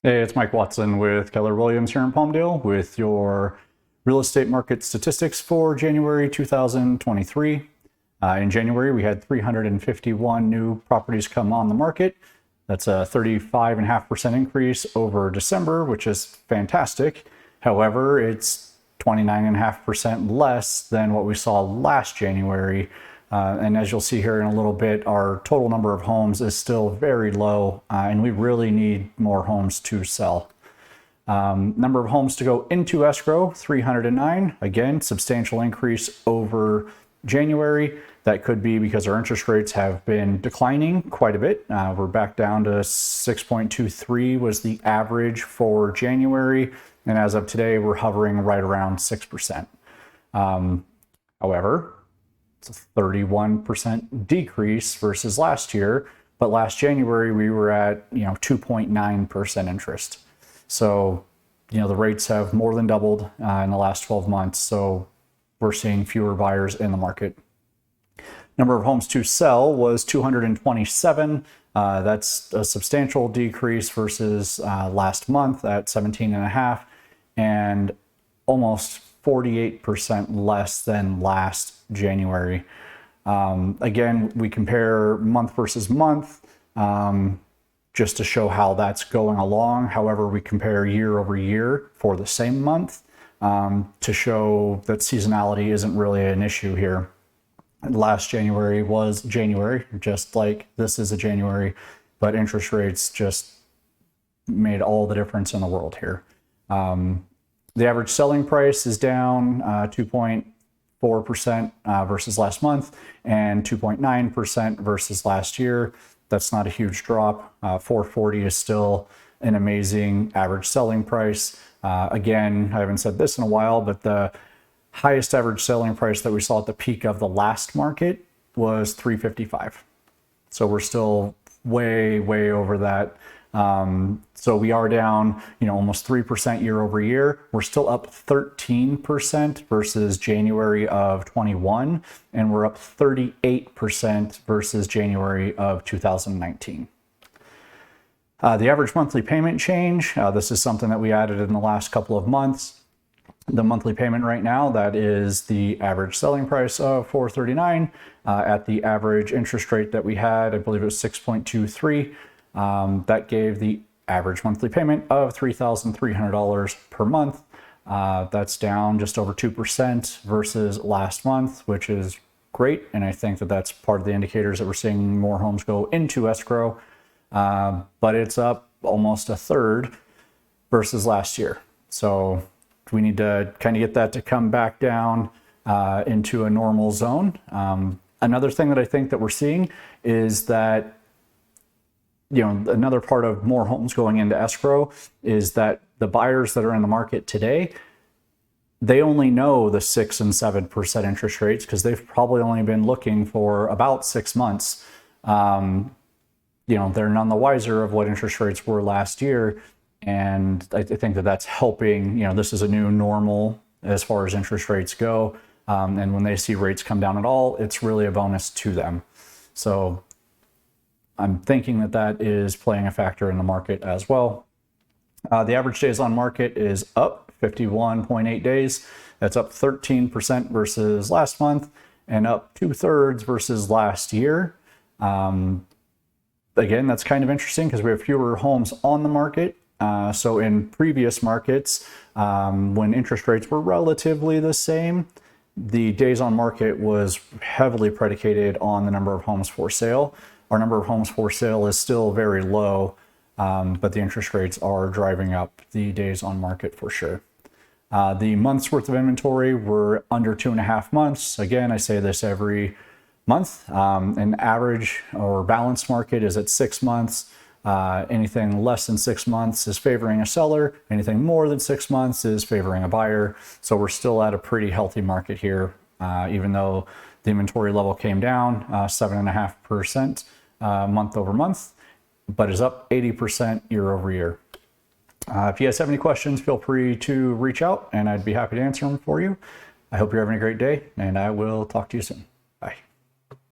Hey, it's Mike Watson with Keller Williams here in Palmdale with your real estate market statistics for January 2023. In January, we had 351 new properties come on the market. That's a 35.5% increase over December, which is fantastic. However, it's 29.5% less than what we saw last January. And as you'll see here in a little bit, our total number of homes is still very low, and we really need more homes to sell. Number of homes to go into escrow, 309. Again, substantial increase over January. That could be because our interest rates have been declining quite a bit. We're back down to 6.23 was the average for January. And as of today, we're hovering right around 6%. However, it's a 31% decrease versus last year, but last January we were at 2.9% interest. So the rates have more than doubled in the last 12 months. So we're seeing fewer buyers in the market. Number of homes to sell was 227. That's a substantial decrease versus last month at 17.5, and almost 48% less than last January. Again, we compare month versus month just to show how that's going along. However, we compare year over year for the same month to show that seasonality isn't really an issue here. Last January was January, just like this is a January, but interest rates just made all the difference in the world here. The average selling price is down 2.4% versus last month and 2.9% versus last year. That's not a huge drop. 440 is still an amazing average selling price. Again, I haven't said this in a while, but the highest average selling price that we saw at the peak of the last market was 355. So we're still way over that. So we are down, almost 3% year over year. We're still up 13% versus January of 21, and we're up 38% versus January of 2019. The average monthly payment change, this is something that we added in the last couple of months. The monthly payment right now, that is the average selling price of $439 at the average interest rate that we had, I believe it was 6.23. That gave the average monthly payment of $3,300 per month. That's down just over 2% versus last month, which is great. And I think that that's part of the indicators that we're seeing more homes go into escrow. But it's up almost a third versus last year. So we need to kind of get that to come back down into a normal zone. Another thing that I think that we're seeing is that another part of more homes going into escrow is that the buyers that are in the market today, they only know the 6 and 7% interest rates because they've probably only been looking for about 6 months. They're none the wiser of what interest rates were last year. And I think that that's helping. This is a new normal as far as interest rates go. And when they see rates come down at all, it's really a bonus to them. So I'm thinking that that is playing a factor in the market as well. The average days on market is up 51.8 days. That's up 13% versus last month and up 2/3 versus last year. Again, that's kind of interesting because we have fewer homes on the market. So in previous markets, when interest rates were relatively the same, the days on market was heavily predicated on the number of homes for sale. Our number of homes for sale is still very low, but the interest rates are driving up the days on market for sure. The month's worth of inventory were under 2.5 months. Again, I say this every month. An average or balanced market is at 6 months. Anything less than 6 months is favoring a seller. Anything more than 6 months is favoring a buyer. So we're still at a pretty healthy market here, even though the inventory level came down 7.5% month over month, but is up 80% year over year. If you guys have any questions, feel free to reach out and I'd be happy to answer them for you. I hope you're having a great day, and I will talk to you soon.